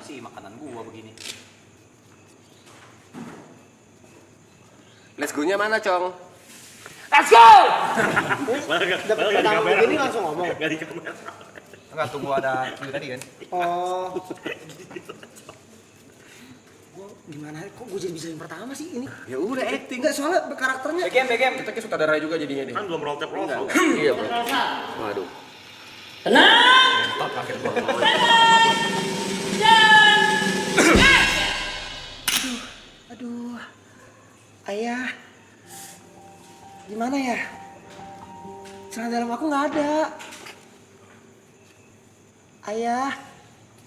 sih makanan gua begini. Let's go-nya mana, Cong? Let's go! Dapat tamu begini langsung ngomong. Gak di kamera. Enggak, tunggu ada cue tadi kan. Oh. Gua gimana? Kok gue jadi bisa yang pertama sih ini? Ya udah acting. Enggak, soalnya karakternya. BGM. Kita kayak sutradara juga jadinya deh. Kan belum roll tape roll. Iya, Bro. Waduh. Aduh. Ayah. Gimana ya? Celana dalam aku nggak ada. Ayah,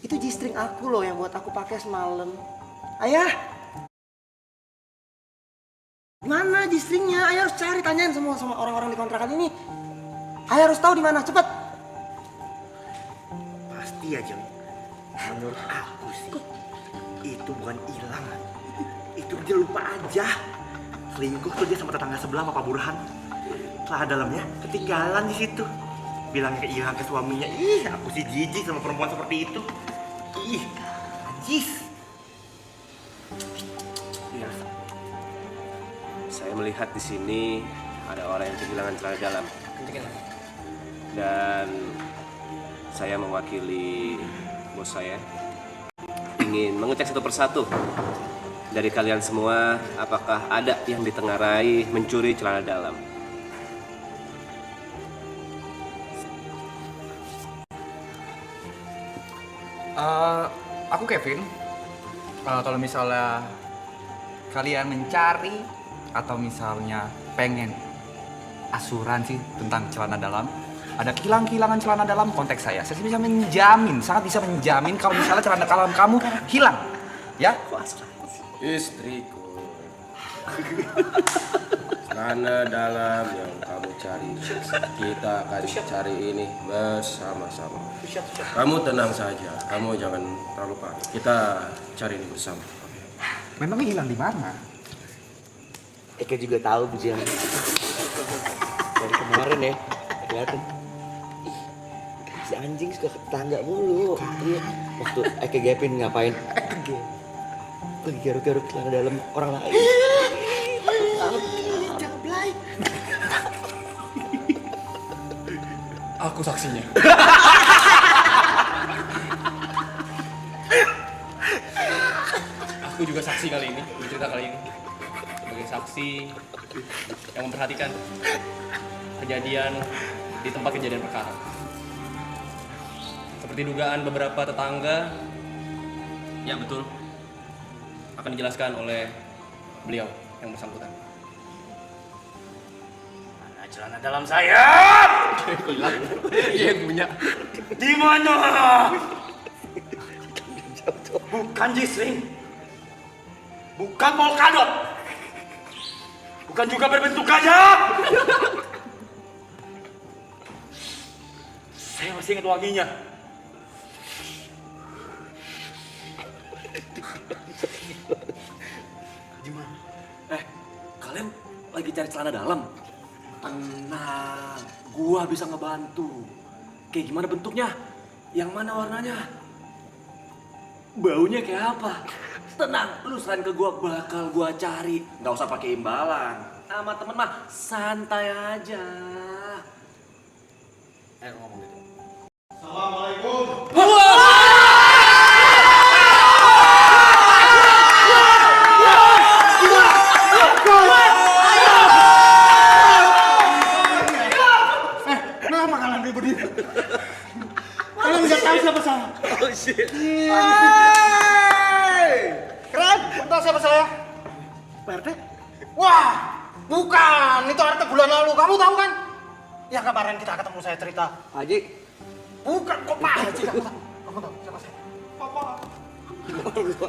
itu G-string aku loh yang buat aku pakai semalam. Ayah. Mana G-stringnya? Ayah harus cari, tanyain semua sama orang-orang di kontrakan ini. Ayah harus tahu di mana, cepet. Pasti ya, Jeng. Menurut aku sih, itu bukan hilang. Itu dia lupa aja. Selingkuh tuh dia sama tetangga sebelah sama Pak Burhan. Setelah dalamnya ketinggalan di situ. Bilang hilang ke suaminya. Ih, aku sih jijik sama perempuan seperti itu. Ih, najis. Iya. Saya melihat di sini ada orang yang kehilangan celana dalam. Dan saya mewakili bos saya ingin mengecek satu persatu dari kalian semua, apakah ada yang ditengarai mencuri celana dalam. Aku Kevin. Kalau misalnya kalian mencari atau misalnya pengen asuransi tentang celana dalam, ada kilang-kilangan celana dalam, kontak saya. Saya bisa menjamin, sangat bisa menjamin kalau misalnya celana dalam kamu hilang, ya? Istriku, celana dalam yang kamu cari, kita akan cari ini bersama-sama. Kamu tenang saja, kamu jangan terlalu panik. Kita cari ini bersama. Memangnya hilang di mana? Eke juga tahu, Bujang. Dari kemarin ya, kelihatan. Ih, si anjing suka ke tetangga mulu. Iya. Waktu Eke Gepin ngapain? Lagi garuk-garuk celana dalam orang lain. Jangan belai. Aku saksinya. Aku juga saksi kali ini, bercerita kali ini. Sebagai saksi yang memperhatikan kejadian di tempat kejadian perkara. Seperti dugaan beberapa tetangga, ya betul, akan dijelaskan oleh beliau yang bersangkutan. Mana celana dalam saya? Iya punya. Di mana? Bukan G-string. Bukan polkadot. Bukan juga berbentuk gajah. Saya masih ingat wanginya. Gimana? Kalian lagi cari celana dalam? Tenang, gua bisa ngebantu. Kayak gimana bentuknya? Yang mana warnanya? Baunya kayak apa? Tenang, lu serahin ke gua, bakal gua cari. Nggak usah pakai imbalan. Sama temen mah santai aja. Ngomong gitu. Kenapa kalian ribut? Kalian nggak tahu siapa saya? Oh shit. Keren, tahu siapa saya? Pak RT? Wah, bukan. Itu RT bulan lalu. Kamu tahu kan? Ya kemarin kita ketemu, saya cerita. Haji. Bukan kok Pak Haji. Kamu tahu siapa saya? Papa.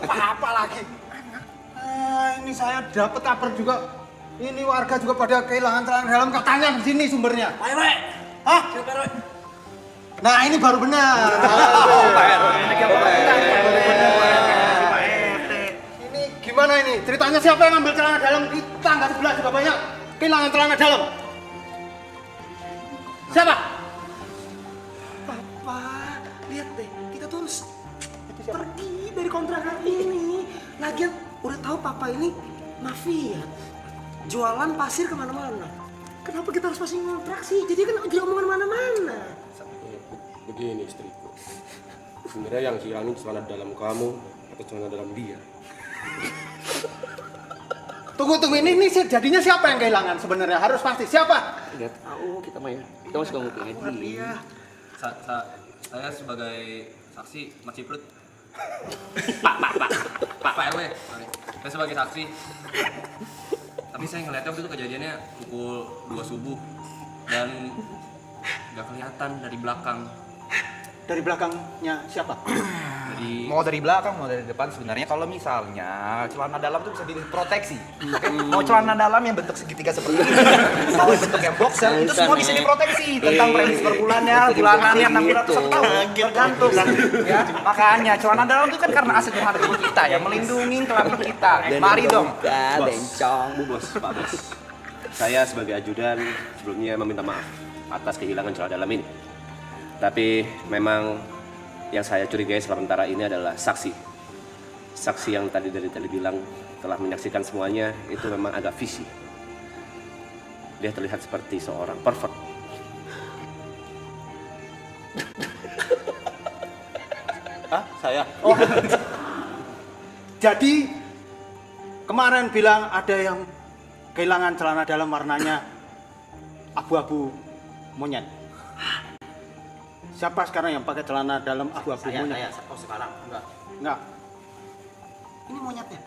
Papa lagi. Ini saya dapat kabar juga. Ini warga juga pada kehilangan celana dalam, katanya di sini sumbernya. Pak RW. Hah? Siapa RW? Nah, ini baru benar. Ini gimana ini? Ceritanya siapa yang ngambil celana dalam? Di tangga sebelah juga banyak kehilangan celana dalam. Siapa? Papa, lihat deh, kita tuh harus pergi dari kontrakan ini. Lagian udah tahu papa ini mafia, jualan pasir kemana-mana. Kenapa kita harus masih ngontrak sih? Jadi kan jadi omongan mana-mana. Begini istriku, sebenarnya yang hilang ini celana dalam kamu atau celana dalam dia? Tunggu, ini jadinya siapa yang kehilangan sebenarnya? Harus pasti siapa? Nggak tahu kita mah ya. Kita masih ngomongin dia. Saya sebagai saksi Mas Ciprut. Pak RW, sorry. Saya sebagai saksi. Tapi saya ngeliatnya waktu itu kejadiannya pukul 2 subuh dan nggak kelihatan dari belakang. Dari belakangnya siapa? Mau dari belakang, mau dari depan, sebenarnya kalau misalnya celana dalam itu bisa diproteksi. Oke? Mau celana dalam yang bentuk segitiga seperti ini, mau bentuk yang boxer, itu semua bisa diproteksi tentang premis per bulannya, bulanannya 600 tahun, tergantung. Ya, makanya celana dalam itu kan karena aset berharga kita ya, melindungi celana kita. Mari dong. Bencong. Pak Bos. Saya sebagai ajudan sebelumnya meminta maaf atas kehilangan celana dalam ini. Tapi memang yang saya curigai sementara ini adalah saksi. Saksi yang tadi bilang telah menyaksikan semuanya itu memang agak fishy. Dia terlihat seperti seorang pervert. Saya. Oh. Jadi kemarin bilang ada yang kehilangan celana dalam warnanya abu-abu monyet. Siapa sekarang yang pakai celana dalam abu-abu monyet? Saya. Oh sekarang Enggak. Ini monyetnya.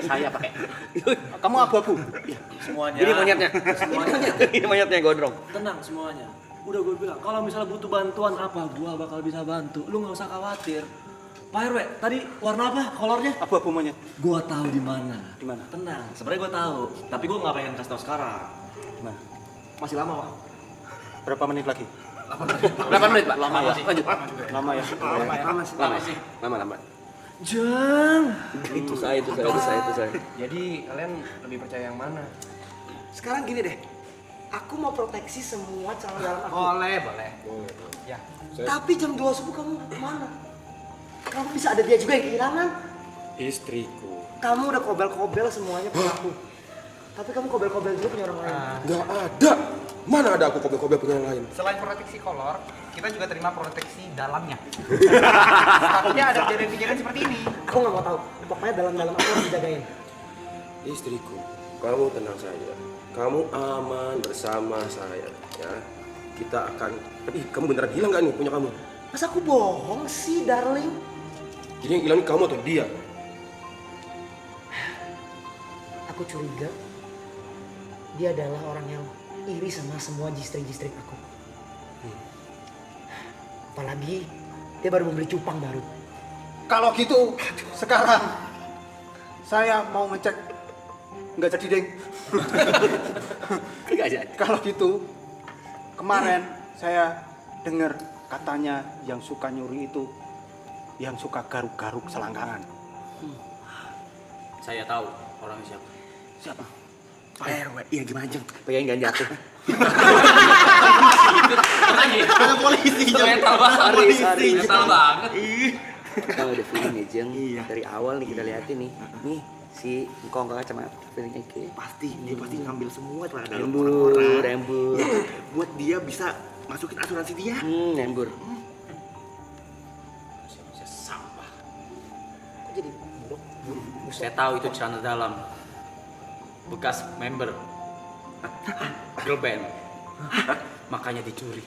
Saya pakai. Kamu abu-abu? Semuanya. Ini monyetnya. Ini monyetnya gondrong. Tenang semuanya. Udah gue bilang, kalau misalnya butuh bantuan apa, gue bakal bisa bantu. Lu nggak usah khawatir. Pak RW, tadi warna apa? Kolornya? Abu-abu monyet. Gue tahu di mana. Di mana? Tenang, sebenarnya gue tahu. Tapi gue nggak pengen kasih tahu sekarang. Gimana? Masih lama, Pak. Berapa menit lagi? 8 menit, Pak. Lama ya? Lanjut. Lama ya? Lama. Jang. Itu saya. Jadi kalian lebih percaya yang mana? Sekarang gini deh. Aku mau proteksi semua celana dalam aku. Boleh. Ya. Tapi jam 2 subuh kamu kemana? Kamu bisa ada dia juga yang kehilangan. Istriku. Kamu udah kobel-kobel semuanya punya aku. Tapi kamu kobel-kobel juga punya orang lain. Nggak ada. Mana ada aku kobel-kobel punya yang lain? Selain proteksi kolor, kita juga terima proteksi dalamnya. Takutnya ada kejadian-kejadian seperti ini. Aku nggak mau tahu. Pokoknya dalam-dalam aku harus dijagain. Istriku, kamu tenang saja. Kamu aman bersama saya, ya. Kita akan. Kamu beneran hilang nggak nih punya kamu? Masa aku bohong sih, darling? Jadi yang hilang ini kamu atau dia? Aku curiga dia adalah orang yang iri sama semua jistrik-jistrik aku. Apalagi dia baru membeli cupang baru. Kalau gitu sekarang saya mau ngecek. Nggak jadi deng. Kalau gitu kemarin saya dengar katanya yang suka nyuri itu yang suka garuk-garuk selangkangan. Saya tahu orangnya siapa. Siapa? Pak RW, iya gimana Jeng? Pengen gak jatuh? Ada polisi. Metal banget. Kita udah feeling nih Jeng. Dari awal nih kita liatin nih. Nih si Ngkong kakak sama feelingnya kayak pasti dia pasti ngambil semua celana dalam orang. Rembur. Ya, buat dia bisa masukin asuransi dia. Rembur. Kok jadi buruk? Saya tahu itu celana dalam. Bekas member girl band. Makanya dicuri.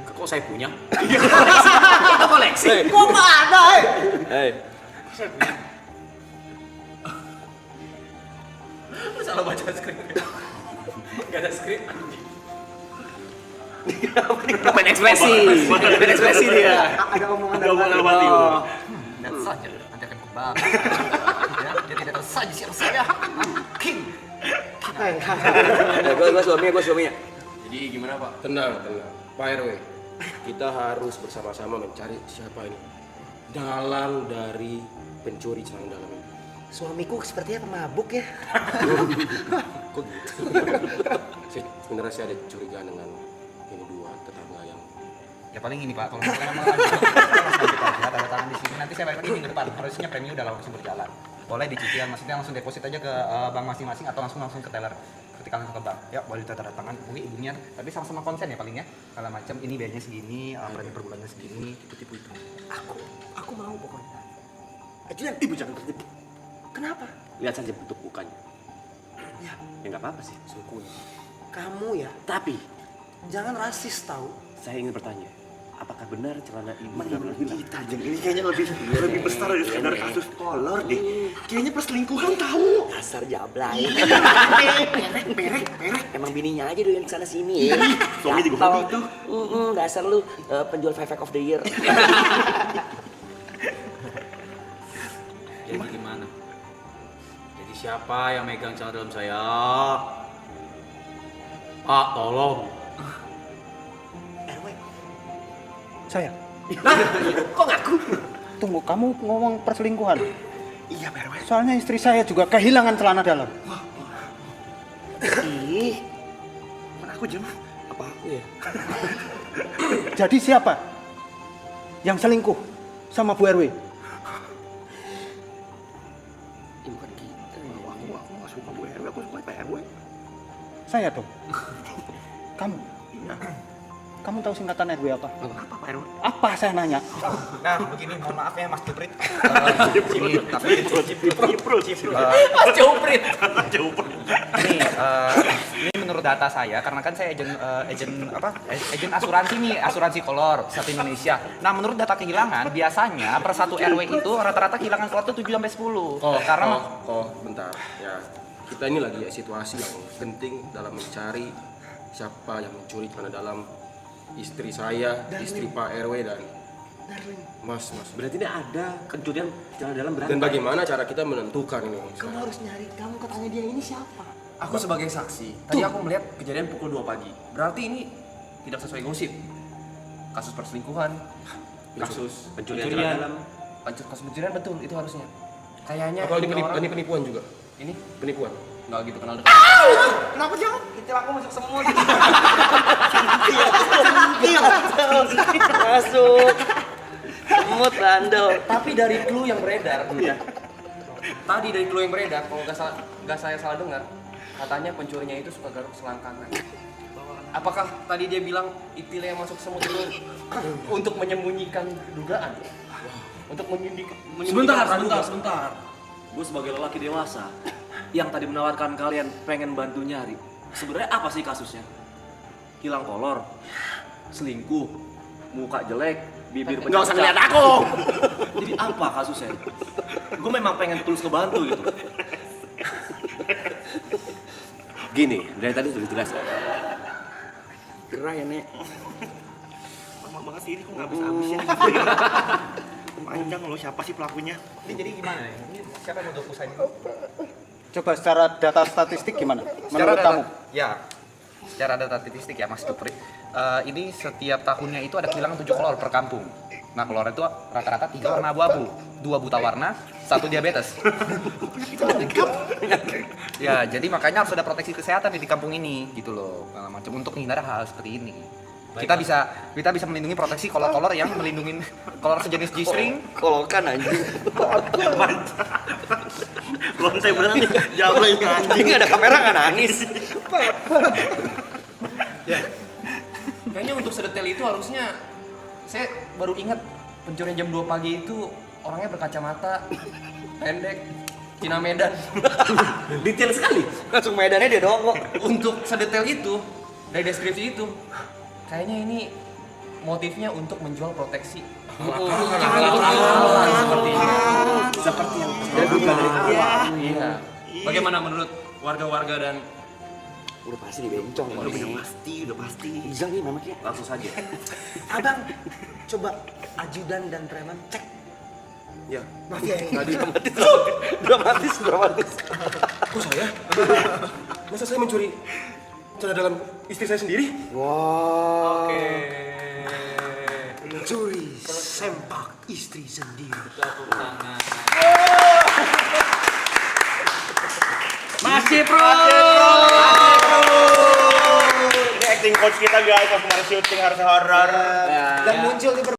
Kok saya punya? Kita koleksi. Kok nggak ada? Lu salah baca skrip. Gak ada skrip. Main ekspresi dia. Ada omongan dari hati. Dan saja nanti akan kebal. Ya, dia tidak tahu saja siapa saya. King. Gue suaminya. Jadi gimana Pak? Tenang. Pak RW, kita harus bersama-sama mencari siapa ini dalang dari pencuri celana dalam ini. Suamiku sepertinya pemabuk ya. Kok gitu? Sebenarnya saya ada curiga dengan ini dua tetangga yang Ya paling ini Pak, kalau misalnya memang ada tanda tangan depan. Harusnya premi udah langsung berjalan. Boleh dicicil, maksudnya langsung deposit aja ke bank masing-masing atau langsung ke teller. Ketika langsung ke bank, ya boleh tanda tangan ibunya, tapi sama-sama konsen ya paling ya. Kalau macam ini biayanya segini, premi per bulannya segini, tipu-tipu itu. Aku mau pokoknya. Julian, ibu jangan tertipu. Kenapa? Lihat saja bentuk mukanya. Ya, Ya nggak apa-apa sih, sungguh. kamu ya. Tapi Jangan rasis tahu. saya ingin bertanya, apakah benar celana ibu Menurut kita Jeng, ini kayaknya lebih besar dari sekedar kasus kolor deh. Kayaknya perselingkuhan tahu. Dasar jablay. Perek. Emang bininya aja doyan sana sini ya. Suami juga hobi tuh. Dasar lu penjual Five of the Year. Jadi gimana? Jadi siapa yang megang celana dalam saya? Pak, tolong. Saya. Kok ngaku? Tunggu, kamu ngomong perselingkuhan. Iya, Pak RW. Soalnya istri saya juga kehilangan celana dalam. Ih, Mana aku Jeng? apa aku ya? Jadi siapa yang selingkuh sama Bu RW? Ya, bukan kita. Aku nggak suka Bu RW, aku suka Pak RW. Saya dong. Kamu. Kamu tahu singkatan RW apa? Apa Pak RW? Apa saya nanya? Nah, begini, mohon maaf ya Mas Juprit. Sini, tapi Mas Juprit. ini menurut data saya, karena kan saya agen asuransi nih, asuransi kolor satu Indonesia. Nah, menurut data kehilangan, biasanya per satu RW itu rata-rata kehilangan kolor itu 7 sampai 10. Karena Bentar ya. Kita ini lagi situasi yang penting dalam mencari siapa yang mencuri celana dalam istri saya, istri Pak RW dan Mas. berarti ini ada pencurian celana dalam Dan berantai. bagaimana cara kita menentukan ini? Kamu harus nyari. Kamu katanya dia ini siapa? Aku sebagai saksi, tadi aku melihat kejadian pukul 2 pagi. Berarti ini tidak sesuai gosip. Kasus perselingkuhan, kasus Pencurian pencurian, celana dalam. kasus pencurian betul itu harusnya. Kayaknya Atau ini orang- ini penipuan juga? ini Penipuan. nggak gitu kenal dekat. Kenapa jangan? Kitil aku masuk semua. Masuk. Semut bandel. Tapi dari clue yang beredar, tadi dari clue yang beredar, kalau nggak saya salah dengar, katanya pencurinya itu suka garuk selangkangan. Apakah tadi dia bilang itil yang masuk semut itu untuk menyembunyikan dugaan? Untuk menyembunyikan Sebentar. Gue sebagai lelaki dewasa yang tadi menawarkan kalian pengen bantu nyari. Sebenarnya apa sih kasusnya? Hilang kolor, selingkuh, muka jelek, bibir pecah. Nggak usah ngeliat aku. Jadi apa kasusnya? Gue memang pengen tulus kebantu gitu. Gini, dari tadi sudah jelas kan? Gerah ya, Nek. Lama banget sih ini kok nggak habis ya. Panjang loh, siapa sih pelakunya? ini jadi gimana nih? Ini siapa yang mau usaha ini? Coba secara data statistik gimana? Secara Menurut kamu? Secara data statistik ya Mas Jupri, ini setiap tahunnya itu ada kehilangan 7 kolor per kampung. Nah, kolor itu rata-rata 3 warna abu-abu, 2 buta warna, 1 diabetes. Ya, jadi makanya harus ada proteksi kesehatan di kampung ini gitu loh. Macam untuk menghindari hal seperti ini. Kita bisa melindungi proteksi kolor-kolor yang melindungi kolor sejenis G-string. Kolokan anjing. Lontai beneran nih, jablay anjing. Ini ada kamera nggak nangis. Kayaknya untuk sedetail itu harusnya saya baru ingat pencurian jam 2 pagi itu orangnya berkacamata, pendek, Cina Medan. Detail sekali. Langsung medannya dia doang kok. Untuk sedetail itu dari deskripsi itu kayaknya ini motifnya untuk menjual proteksi. Seperti yang Duga dari awal. Iya. Bagaimana menurut warga-warga dan Udah pasti dibencong ini. Udah pasti. Izal nih memangnya. langsung saja. Abang, coba ajudan dan preman cek. Ya. Mafia yang Tadi dramatis. kok saya? Masa saya mencuri celana dalam istri saya sendiri? Wow. oke. Mencuri sempak istri sendiri. Masih pro. Ini acting coach kita guys, pas kemarin syuting harus horor. Dan muncul di